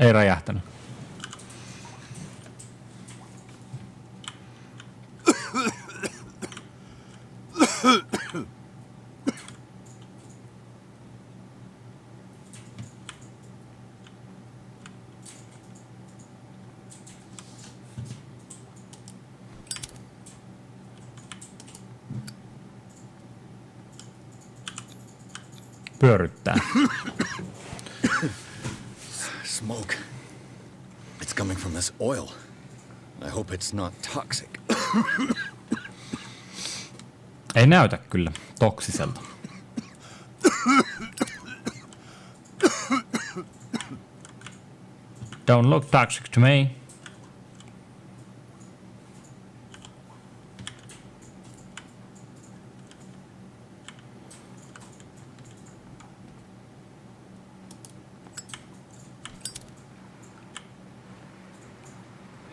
Ei räjähtänyt. Pyöryttää. Smoke. It's coming from this oil. I hope it's not toxic. Ei näytä kyllä toksiselta. Don't look toxic to me.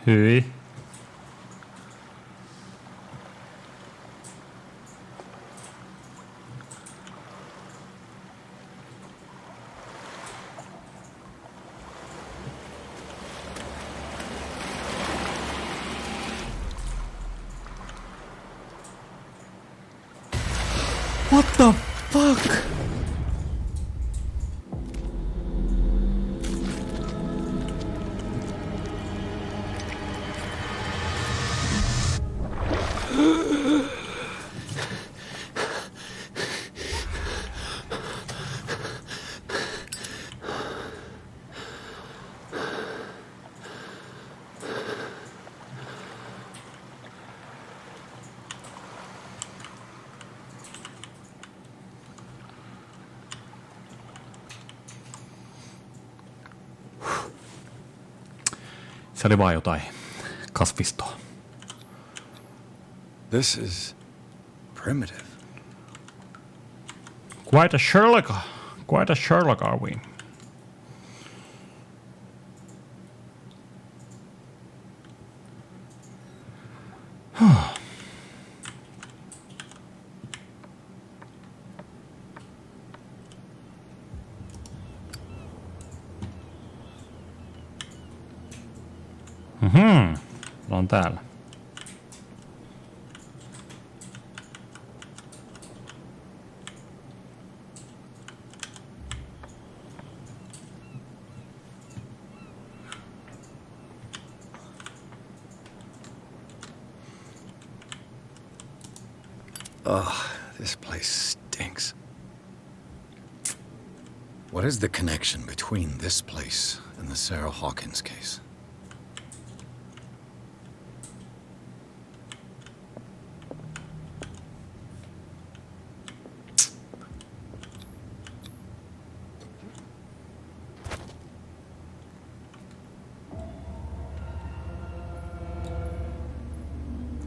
Hyi. What the fuck? Se oli vaan jotain kasvistoa. This is primitive. Quite a Sherlock are we? On täällä. Ugh, this place stinks. What is the connection between this place and the Sarah Hawkins case?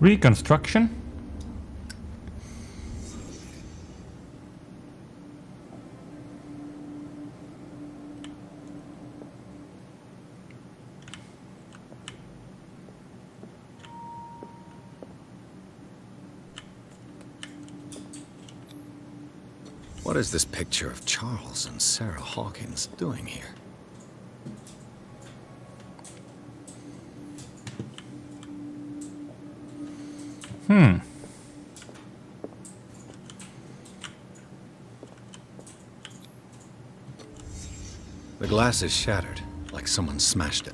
Reconstruction? What is this picture of Charles and Sarah Hawkins doing here? The glass is shattered, like someone smashed it.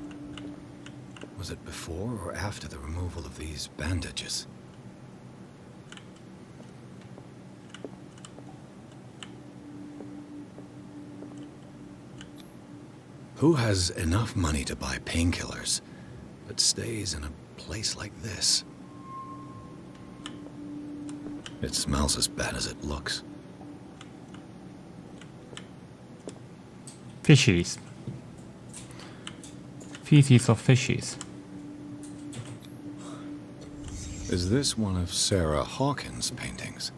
Was it before or after the removal of these bandages? Who has enough money to buy painkillers, but stays in a place like this? It smells as bad as it looks. Fishies. Feces of fishies. Is this one of Sarah Hawkins' paintings?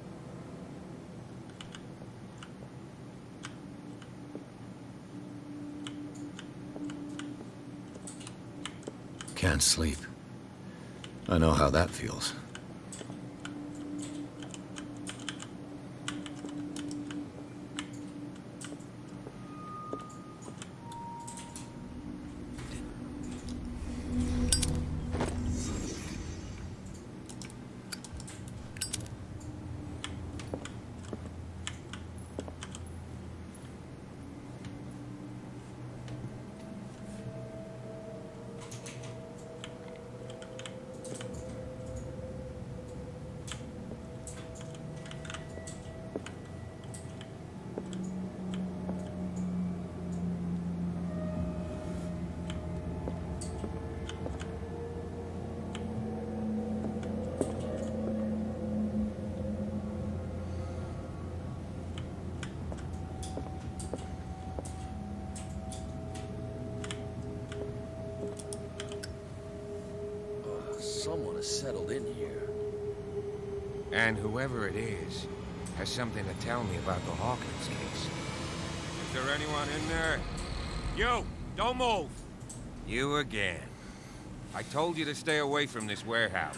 Can't sleep. I know how that feels. someone has settled in here. And whoever it is has something to tell me about the Hawkins case. Is there anyone in there? You! Don't move! You again. I told you to stay away from this warehouse.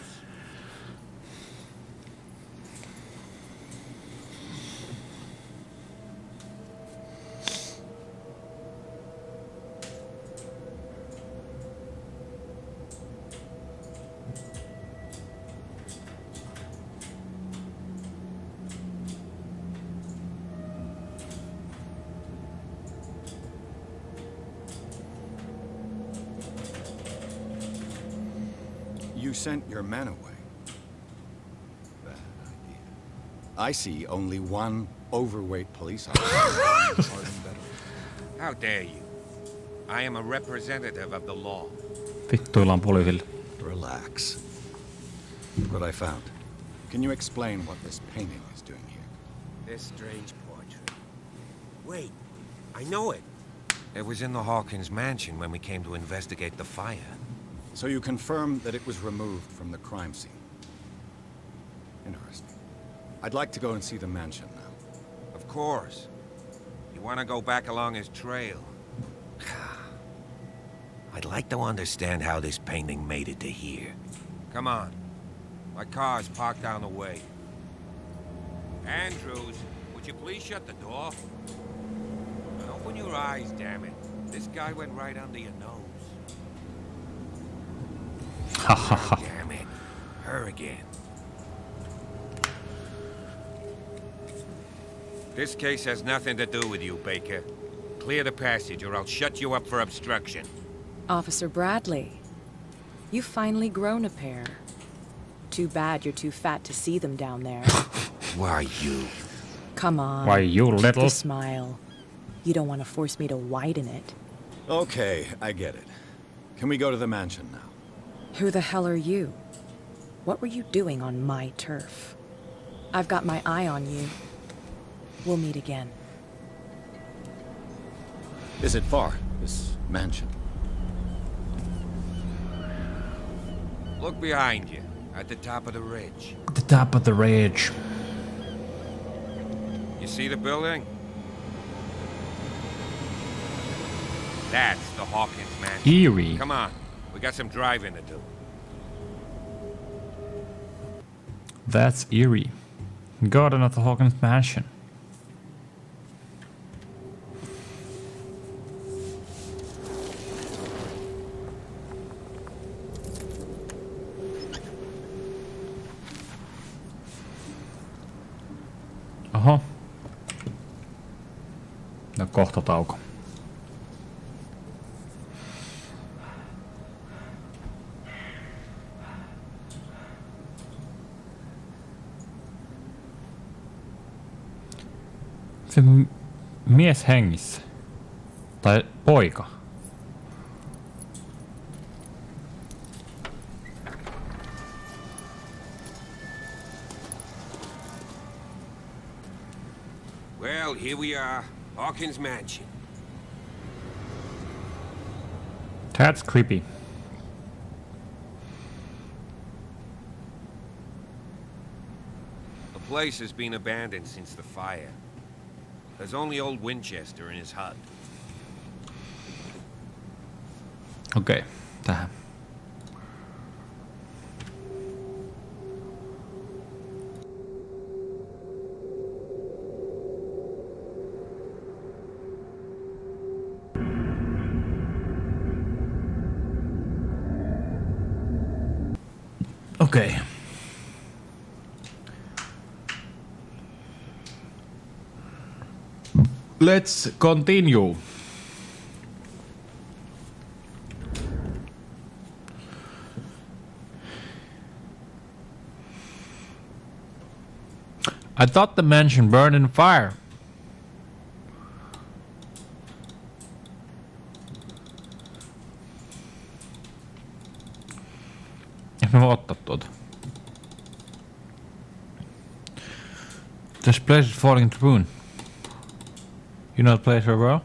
You sent your men away. Bad idea. I see only one overweight police officer. How dare you? I am a representative of the law. Vittuillaan poliisille. Relax. What I found. Can you explain what this painting is doing here? This strange portrait. Wait, I know it. It was in the Hawkins mansion when we came to investigate the fire. So you confirm that it was removed from the crime scene. Interesting. I'd like to go and see the mansion now. Of course. You want to go back along his trail? I'd like to understand how this painting made it to here. Come on. My car's parked down the way. Andrews, would you please shut the door? Open your eyes, damn it. This guy went right under your nose. Damn it. Her again. This case has nothing to do with you, Baker. Clear the passage or I'll shut you up for obstruction. Officer Bradley, you've finally grown a pair. Too bad you're too fat to see them down there. Why you? Come on. Why you keep little? the smile. You don't want to force me to widen it. Okay, I get it. Can we go to the mansion now? Who the hell are you? What were you doing on my turf? I've got my eye on you. We'll meet again. Is it far, this mansion? Look behind you, at the top of the ridge. The top of the ridge. You see the building? That's the Hawkins mansion. Eerie. Come on, we got some driving to do. That's eerie. Garden of the Hawkins mansion. Oho. No kohta tauko. Se mies hengissä. Tai poika. Well, here we are, Hawkins mansion. That's creepy. The place has been abandoned since the fire. There's only old Winchester in his hut. Okei, tähän. Okei. Let's continue. I thought the mansion burned in fire. Mä voin ottaa tuota. This place is falling to ruin. You know the place very well?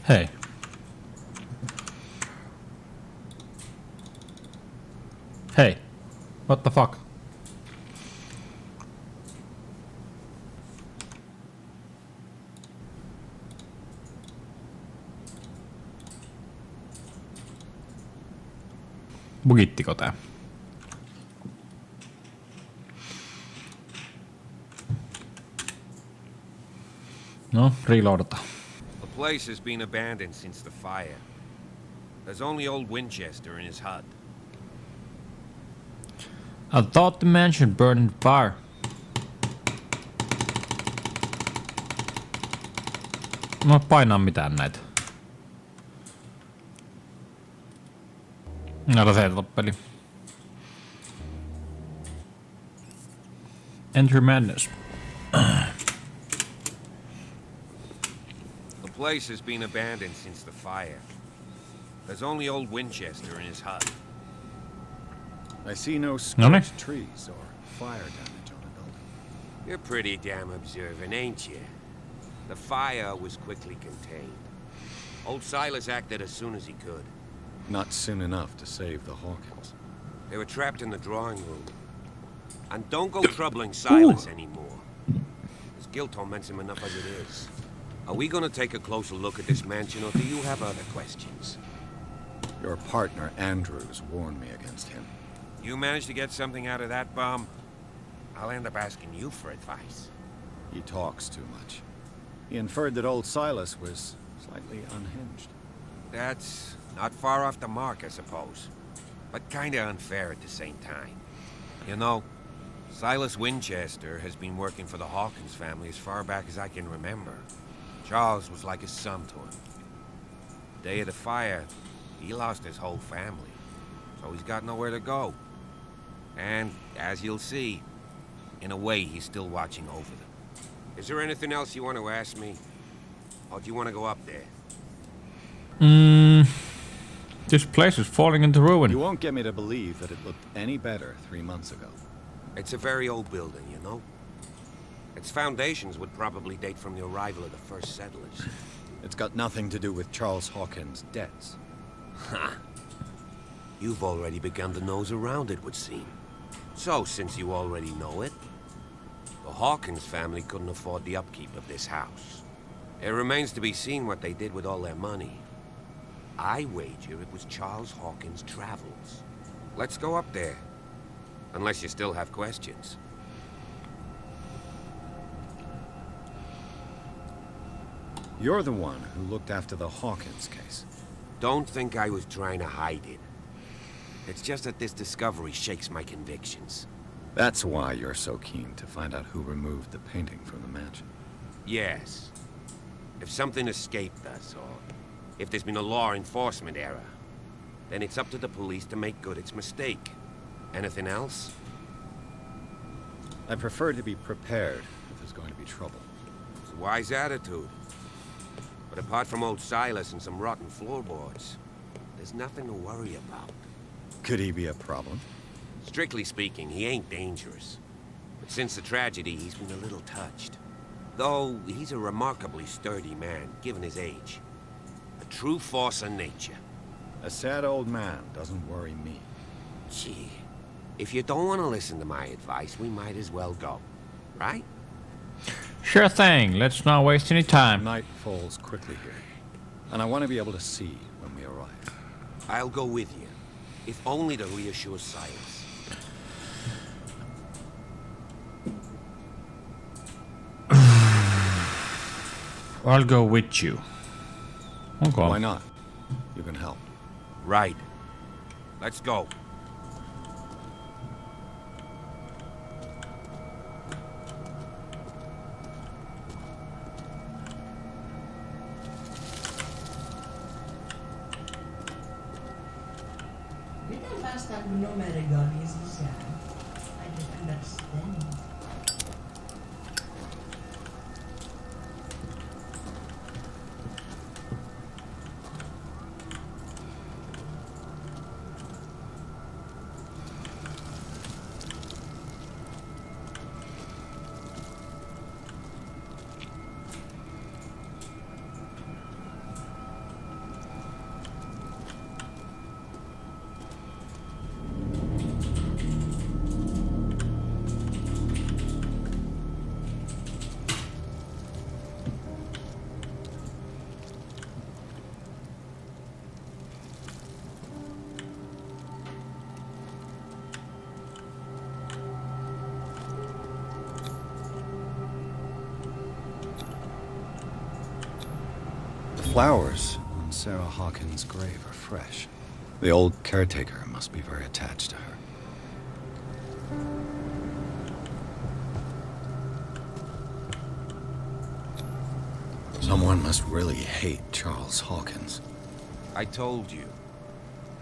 Hei. Hei. What the fuck? Bugittiko tää? No, reloadataan. The place has been abandoned since the fire. There's only old Winchester in his hut. I thought the mansion burned in fire. Mä painaa mitään näitä. Näitä setup-peli. Enter Madness. The place has been abandoned since the fire. There's only old Winchester in his hut. I see no Nonny. scorched trees or fire damage on the building. You're pretty damn observant, ain't you? The fire was quickly contained. Old Silas acted as soon as he could. Not soon enough to save the Hawkins. They were trapped in the drawing room. And don't go troubling Silas anymore. His guilt torments him enough as it is. Are we gonna take a closer look at this mansion, or do you have other questions? Your partner, Andrews, warned me against him. You managed to get something out of that bomb? I'll end up asking you for advice. He talks too much. He inferred that old Silas was slightly unhinged. That's not far off the mark, I suppose. But kinda unfair at the same time. You know, Silas Winchester has been working for the Hawkins family as far back as I can remember. Charles was like a son to him. The day of the fire, he lost his whole family. So he's got nowhere to go. And, as you'll see, in a way, he's still watching over them. Is there anything else you want to ask me? Or do you want to go up there? This place is falling into ruin. You won't get me to believe that it looked any better 3 months ago. It's a very old building, you know? Its foundations would probably date from the arrival of the first settlers. It's got nothing to do with Charles Hawkins' debts. Ha! You've already begun to nose around, it would seem. So, since you already know it, the Hawkins family couldn't afford the upkeep of this house. It remains to be seen what they did with all their money. I wager it was Charles Hawkins' travels. Let's go up there. Unless you still have questions. You're the one who looked after the Hawkins case. Don't think I was trying to hide it. It's just that this discovery shakes my convictions. That's why you're so keen to find out who removed the painting from the mansion. Yes. If something escaped us, or if there's been a law enforcement error, then it's up to the police to make good its mistake. Anything else? I prefer to be prepared if there's going to be trouble. It's a wise attitude. But apart from old Silas and some rotten floorboards, there's nothing to worry about. Could he be a problem? Strictly speaking, he ain't dangerous. But since the tragedy, he's been a little touched. Though, he's a remarkably sturdy man, given his age. A true force of nature. A sad old man doesn't worry me. Gee, if you don't want to listen to my advice, we might as well go. Right? Sure thing. Let's not waste any time. Night falls quickly here, and I want to be able to see when we arrive. I'll go with you. If only to reassure Silas. I'll go with you. Okay. Why not? You can help. Right. Let's go. When the last time no Maragon is designed, I don't understand. flowers on Sarah Hawkins' grave are fresh. The old caretaker must be very attached to her. Someone must really hate Charles Hawkins. I told you.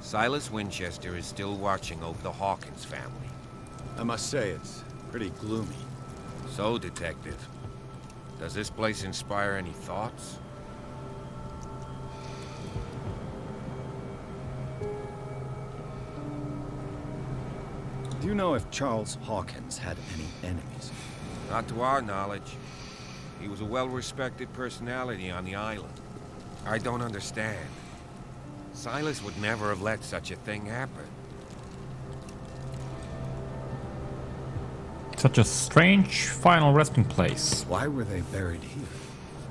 Silas Winchester is still watching over the Hawkins family. I must say, it's pretty gloomy. So, Detective, does this place inspire any thoughts? Do you know if Charles Hawkins had any enemies? Not to our knowledge. He was a well-respected personality on the island. I don't understand. Silas would never have let such a thing happen. Such a strange final resting place. Why were they buried here?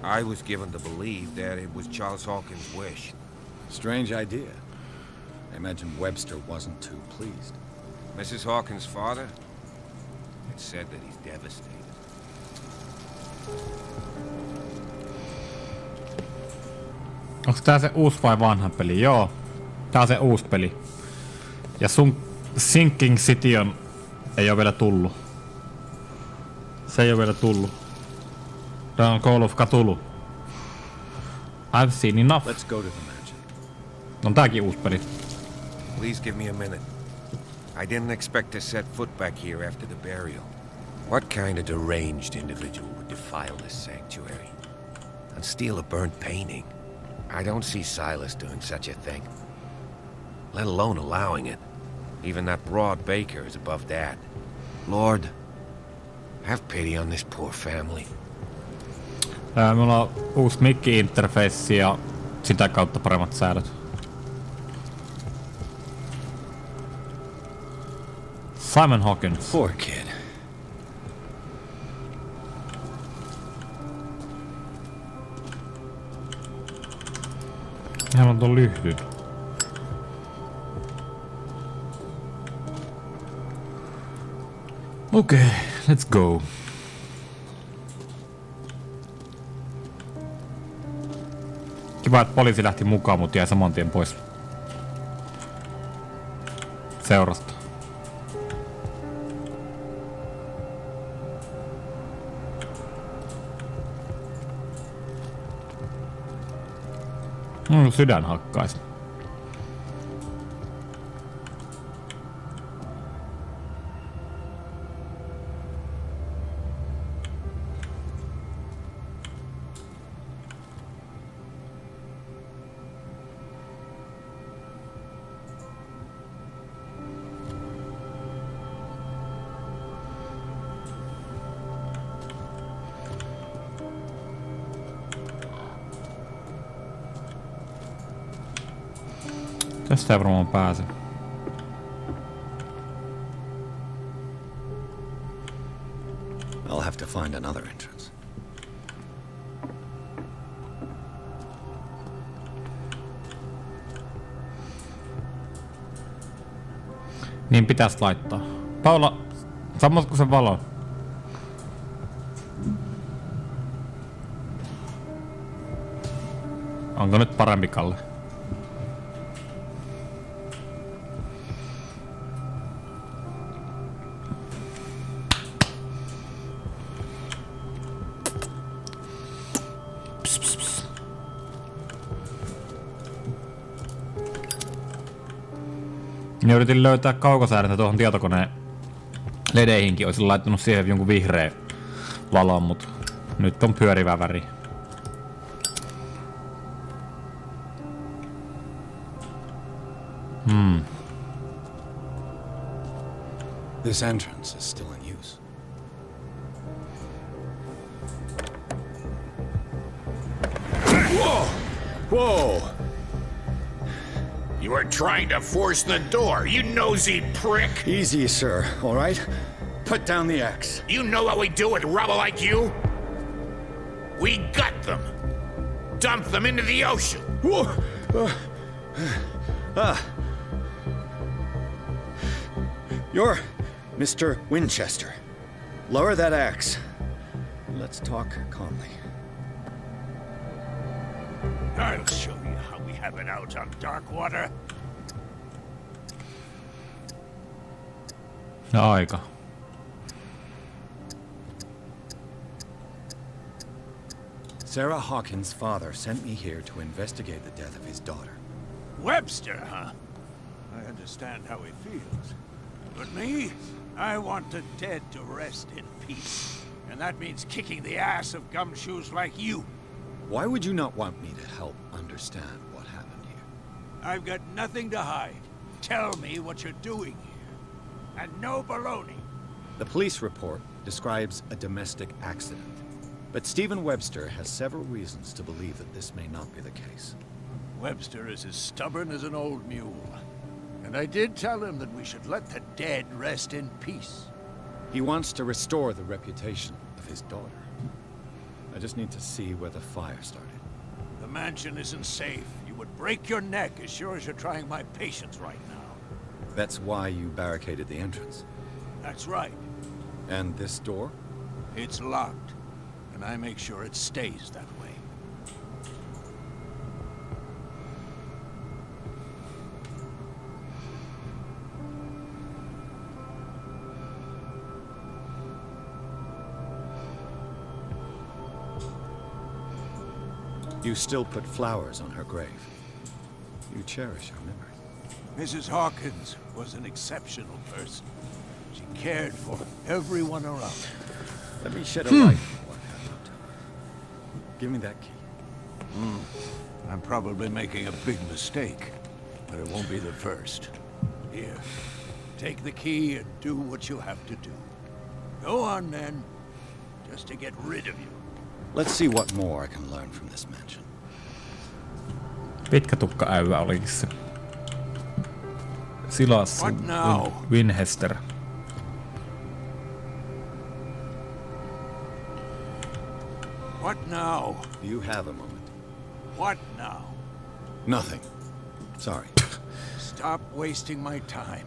I was given to believe that it was Charles Hawkins' wish. Strange idea. I imagine Webster wasn't too pleased. Mrs. Hawkins' father? It's said that he's devastated. Onko tää se uusi vai vanha peli? Joo. Tää on se uusi peli. Ja sun Sinking City ei oo vielä tullut. Se ei oo vielä tullut. Tää on Call of Cthulhu. I've seen enough. Let's go to the mansion. On tääkin uusi peli. Please give me a minute. I didn't expect to set foot back here after the burial. What kind of deranged individual would defile this sanctuary and steal a burnt painting? I don't see Silas doing such a thing, let alone allowing it. Even that broad baker is above that. Lord, have pity on this poor family. Meillä on uusi mikki-interface ja sitä kautta paremmat säädöt. Simon Hawkins. Poor kid. Hän on tuon lyhdyn. Okei, let's go. Kiva, että poliisi lähti mukaan, mutta jäi saman tien pois seurasta. Sydän hakkaisi. Tästä ei varmaan pääse. I'll have to find another entrance. Niin pitäisi laittaa. Paula, sammatko se valo? Onko nyt parempi, Kalle? Minä yritin löytää kaukosäädintä tuohon tietokoneen ledeihinkin. Olisin laittanut siihen jonkun vihreä valon, mutta nyt on pyörivä väri. This entrance is still in use. Whoa! Whoa! You are trying to force the door, you nosy prick! Easy, sir, all right? Put down the axe. You know what we do with rubble like you? We gut them. Dump them into the ocean. Whoa! You're Mr. Winchester. Lower that axe. Let's talk calmly. I'll show you how we have it out on Darkwater. Ja aika. Sarah Hawkins' father sent me here to investigate the death of his daughter. Webster, huh? I understand how he feels. But me, I want the dead to rest in peace. And that means kicking the ass of gumshoes like you. Why would you not want me to help understand what happened here? I've got nothing to hide. Tell me what you're doing here. And no baloney. The police report describes a domestic accident. But Stephen Webster has several reasons to believe that this may not be the case. Webster is as stubborn as an old mule. And I did tell him that we should let the dead rest in peace. He wants to restore the reputation of his daughter. I just need to see where the fire started. The mansion isn't safe. You would break your neck as sure as you're trying my patience right now. That's why you barricaded the entrance. That's right. And this door? It's locked. And I make sure it stays that way. You still put flowers on her grave. You cherish her memory. Mrs. Hawkins was an exceptional person. She cared for everyone around. Let me shed a light on what happened. Give me that key. I'm probably making a big mistake, but it won't be the first. Here, take the key and do what you have to do. Go on then, just to get rid of you. Let's see what more I can learn from this mansion. Pitkä tukka äyvä olikin se. Silas What now? Winchester. What now? Do you have a moment? What now? Nothing. Sorry. Stop wasting my time.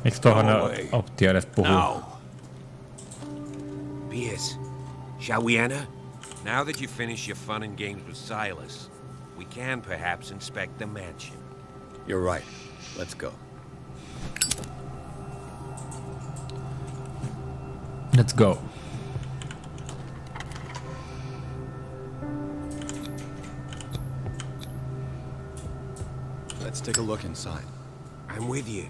Eiks tuohon Go away. optio edes puhu? Now. Pierce, shall we enter? Now that you've finished your fun and games with Silas, we can perhaps inspect the mansion. You're right. Let's go. Let's go. Let's take a look inside. I'm with you.